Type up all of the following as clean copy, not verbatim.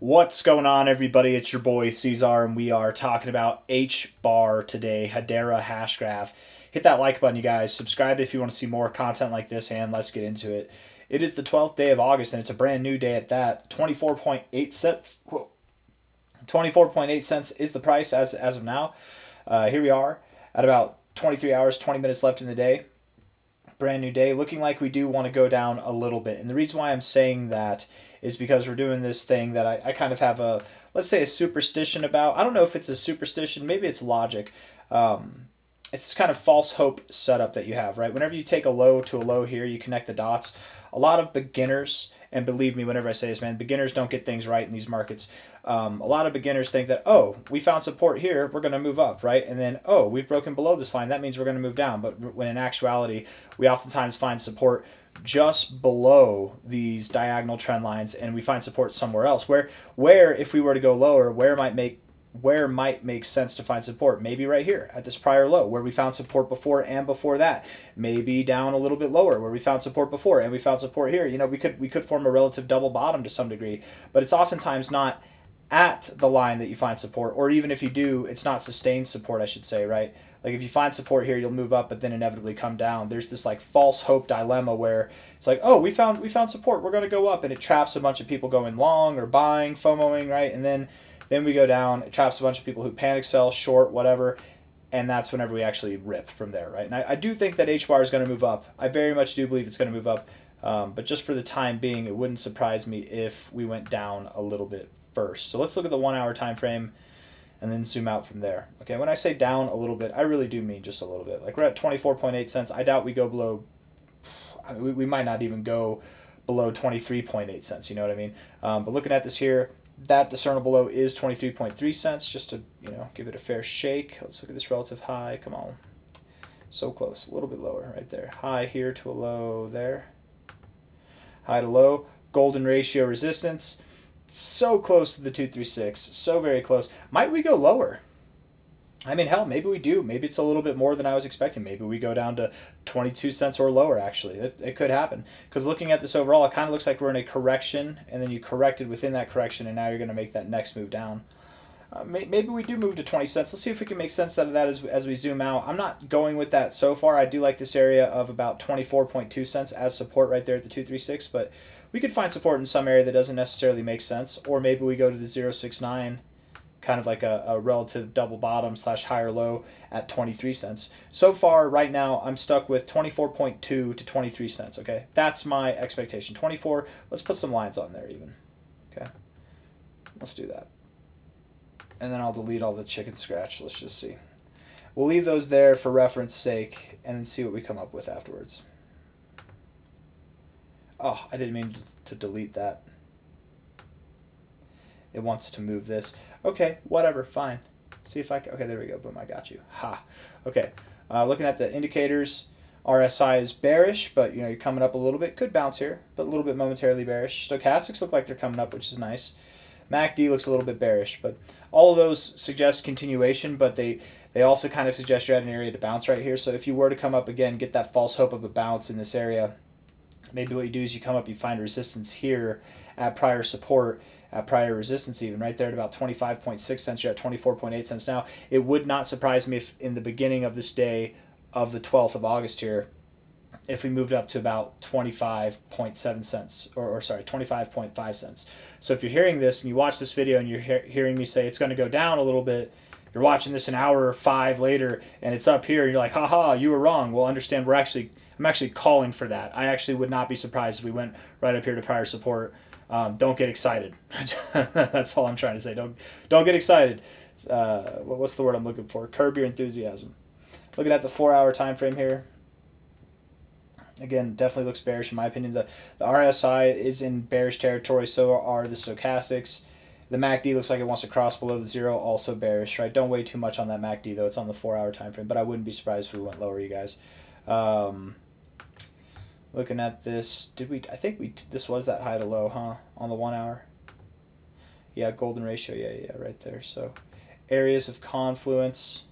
What's going on, everybody? It's your boy C-Zar, and we are talking about HBAR today, Hedera hash graph. Hit that like button, you guys. Subscribe if you want to see more content like this, and let's get into it. It is the 12th day of August, and it's a brand new day at that. 24.8 cents. Whoa. 24.8 cents is the price as of now. Here we are at about 23 hours, 20 minutes left in the day. Brand new day, looking like we do want to go down a little bit. And the reason why I'm saying that is because we're doing this thing that I kind of have a, let's say, a superstition about. I don't know if it's a superstition, maybe it's logic. It's this kind of false hope setup that you have, right? Whenever you take a low to a low here, you connect the dots. A lot of beginners, and believe me whenever I say this, man, beginners don't get things right in these markets. A lot of beginners think that, oh, we found support here, we're going to move up, right? And then, oh, we've broken below this line, that means we're going to move down. But when in actuality, we oftentimes find support just below these diagonal trend lines, and we find support somewhere else. Where if we were to go lower, where might make sense to find support? Maybe right here at this prior low where we found support before and before that. Maybe down a little bit lower where we found support before and we found support here. You know, we could form a relative double bottom to some degree, but it's oftentimes not at the line that you find support, or even if you do, it's not sustained support, I should say, right? Like if you find support here, you'll move up, but then inevitably come down. There's this like false hope dilemma where it's like, oh, we found support, we're going to go up, and it traps a bunch of people going long or buying, FOMOing, right? And then we go down. It traps a bunch of people who panic sell, short, whatever, and that's whenever we actually rip from there, right? And I do think that HBAR is going to move up. I very much do believe it's going to move up, but just for the time being, it wouldn't surprise me if we went down a little bit first. So let's look at the 1 hour time frame and then zoom out from there. Okay, when I say down a little bit, I really do mean just a little bit. Like we're at 24.8 cents. I doubt we go below, I mean, we might not even go below 23.8 cents, you know what I mean? But looking at this here, that discernible low is 23.3 cents, just to, give it a fair shake. Let's look at this relative high. Come on. So close. A little bit lower right there. High here to a low there. High to low. Golden ratio resistance. So close to the 236. So very close. Might we go lower? I mean, hell, maybe we do. Maybe it's a little bit more than I was expecting. Maybe we go down to 22 cents or lower, actually. It could happen. Because looking at this overall, it kind of looks like we're in a correction, and then you corrected within that correction, and now you're going to make that next move down. Maybe we do move to 20 cents. Let's see if we can make sense out of that as we zoom out. I'm not going with that so far. I do like this area of about 24.2 cents as support right there at the 236, but we could find support in some area that doesn't necessarily make sense. Or maybe we go to the 069, kind of like a relative double bottom / higher low at 23 cents. So far, right now, I'm stuck with 24.2 to 23 cents, okay? That's my expectation. 24, let's put some lines on there even, okay? Let's do that. And then I'll delete all the chicken scratch. Let's just see. We'll leave those there for reference sake and then see what we come up with afterwards. Oh, I didn't mean to delete that. It wants to move this. Okay, whatever, fine. See if I can. Okay, there we go. Boom, I got you. Ha. Okay, looking at the indicators, RSI is bearish, but you're coming up a little bit. Could bounce here, but a little bit momentarily bearish. Stochastics look like they're coming up, which is nice. MACD looks a little bit bearish, but all of those suggest continuation, but they also kind of suggest you're at an area to bounce right here. So if you were to come up again, get that false hope of a bounce in this area, maybe what you do is you come up, you find resistance here at prior support, at prior resistance even, right there at about 25.6 cents. You're at 24.8 cents now. It would not surprise me if in the beginning of this day of the 12th of August here, if we moved up to about 25.7 cents, or sorry, 25.5 cents. So if you're hearing this and you watch this video and you're hearing me say it's going to go down a little bit, you're watching this an hour or 5 later and it's up here and you're like, haha, you were wrong. Well, understand I'm actually calling for that. I actually would not be surprised if we went right up here to prior support. Don't get excited. That's all I'm trying to say. Don't get excited. What's the word I'm looking for? Curb your enthusiasm. Looking at the 4 hour time frame here. Again, definitely looks bearish in my opinion. The RSI is in bearish territory, so are the stochastics. The MACD looks like it wants to cross below the 0, also bearish, right? Don't weigh too much on that MACD, though. It's on the 4 hour time frame, but I wouldn't be surprised if we went lower, you guys. Looking at this, I think this was that high to low, huh? On the 1 hour. Yeah, golden ratio, yeah, right there. So areas of confluence.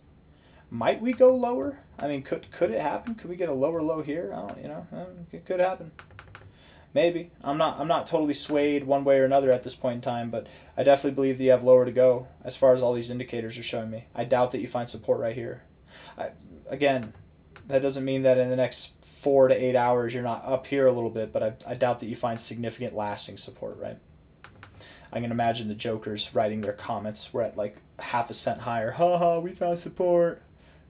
Might we go lower? I mean, could it happen? Could we get a lower low here? I don't, it could happen. Maybe. I'm not totally swayed one way or another at this point in time, but I definitely believe that you have lower to go as far as all these indicators are showing me. I doubt that you find support right here. Again, that doesn't mean that in the next 4 to 8 hours you're not up here a little bit, but I doubt that you find significant lasting support, right? I can imagine the jokers writing their comments. We're at like half a cent higher. Haha, we found support.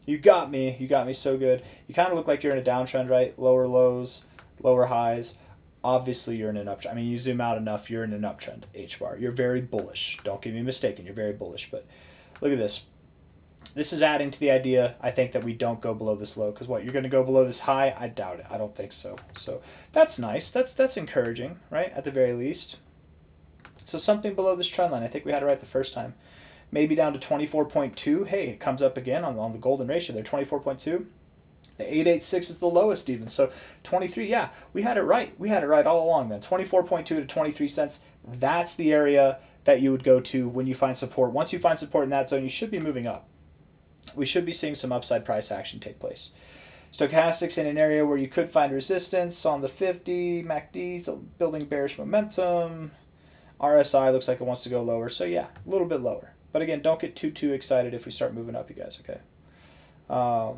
You got me. You got me so good. You kind of look like you're in a downtrend, right? Lower lows, lower highs. Obviously, you're in an uptrend. I mean, you zoom out enough, you're in an uptrend, HBAR. You're very bullish. Don't get me mistaken. You're very bullish. But look at this. This is adding to the idea, I think, that we don't go below this low. Because what, you're going to go below this high? I doubt it. I don't think so. So that's nice. That's encouraging, right? At the very least. So something below this trend line. I think we had it right the first time. Maybe down to 24.2. Hey, it comes up again on the golden ratio there, 24.2. The 886 is the lowest even. So 23, yeah, we had it right. We had it right all along, man. 24.2 to 23 cents. That's the area that you would go to when you find support. Once you find support in that zone, you should be moving up. We should be seeing some upside price action take place. Stochastics in an area where you could find resistance on the 50. MACD's building bearish momentum. RSI looks like it wants to go lower. So yeah, a little bit lower. But again, don't get too excited if we start moving up, you guys, okay? Oh,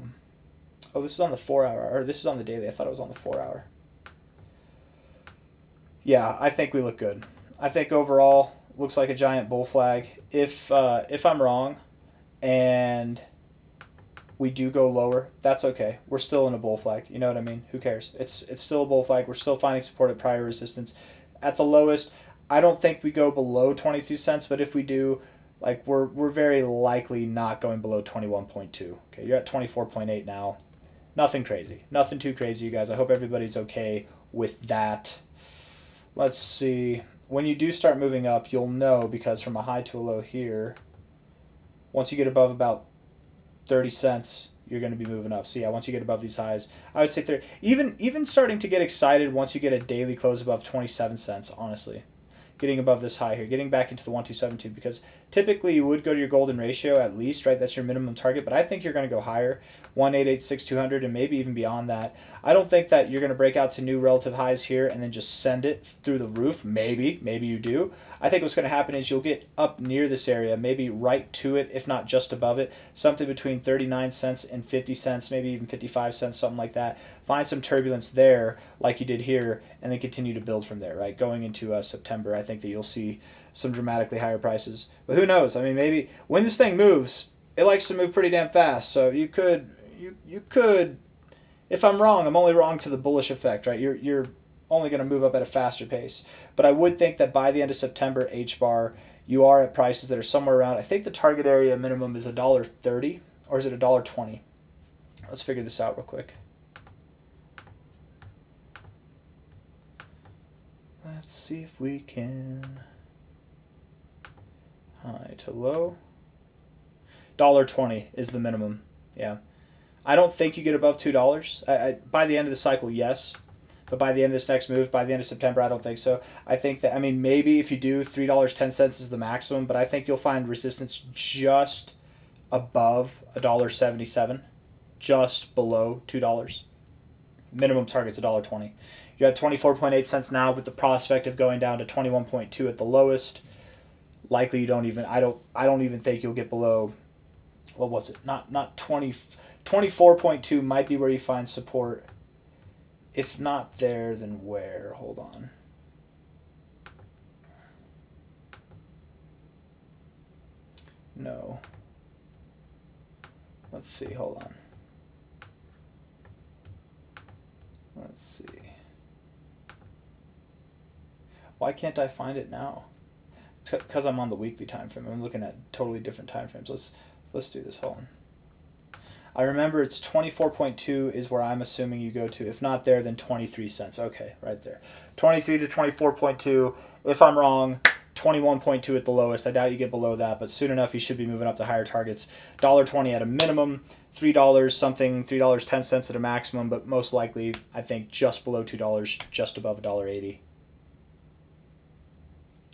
this is on the 4 hour, or this is on the daily. I thought it was on the 4 hour. Yeah, I think we look good. I think overall, looks like a giant bull flag. If I'm wrong and we do go lower, that's okay. We're still in a bull flag. You know what I mean? Who cares? It's still a bull flag. We're still finding support at prior resistance. At the lowest, I don't think we go below 22 cents, but if we do, like we're very likely not going below 21.2. Okay, you're at 24.8 now. Nothing crazy. Nothing too crazy, you guys. I hope everybody's okay with that. Let's see. When you do start moving up, you'll know because from a high to a low here, once you get above about 30 cents, you're going to be moving up. So yeah, once you get above these highs, I would say 30. Even starting to get excited once you get a daily close above 27 cents, honestly. Getting above this high here, getting back into the 1272, because typically you would go to your golden ratio at least, right? That's your minimum target, but I think you're going to go higher, 1886200 and maybe even beyond that. I don't think that you're going to break out to new relative highs here and then just send it through the roof. Maybe you do. I think what's going to happen is you'll get up near this area, maybe right to it, if not just above it, something between 39 cents and 50 cents, maybe even 55 cents, something like that. Find some turbulence there like you did here and then continue to build from there, right? Going into September, I think that you'll see some dramatically higher prices. But who knows? I mean, maybe when this thing moves, it likes to move pretty damn fast. So you could, if I'm wrong, I'm only wrong to the bullish effect, right? You're only going to move up at a faster pace. But I would think that by the end of September, HBAR, you are at prices that are somewhere around, I think the target area minimum is $1.30, or is it $1.20? Let's figure this out real quick. Let's see if we can. High to low. $1.20 is the minimum. Yeah. I don't think you get above $2. By the end of the cycle, yes. But by the end of this next move, by the end of September, I don't think so. I think that, I mean, maybe if you do, $3.10 is the maximum, but I think you'll find resistance just above $1.77, just below $2. Minimum target's $1.20. You're at 24.8 cents now with the prospect of going down to 21.2 at the lowest. Likely you don't even, I don't even think you'll get below, what was it? Not 20, 24.2 might be where you find support. If not there, then where? Hold on. No. Let's see, hold on. Let's see. Why can't I find it now? Because I'm on the weekly time frame. I'm looking at totally different time frames. Let's do this. Hold on. I remember it's 24.2 is where I'm assuming you go to. If not there, then 23 cents. Okay, right there. 23 to 24.2. If I'm wrong, 21.2 at the lowest. I doubt you get below that, but soon enough you should be moving up to higher targets. $1.20 at a minimum, $3 something, $3.10 at a maximum, but most likely I think just below $2, just above $1.80.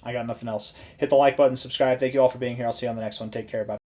I got nothing else. Hit the like button, subscribe. Thank you all for being here. I'll see you on the next one. Take care. Bye.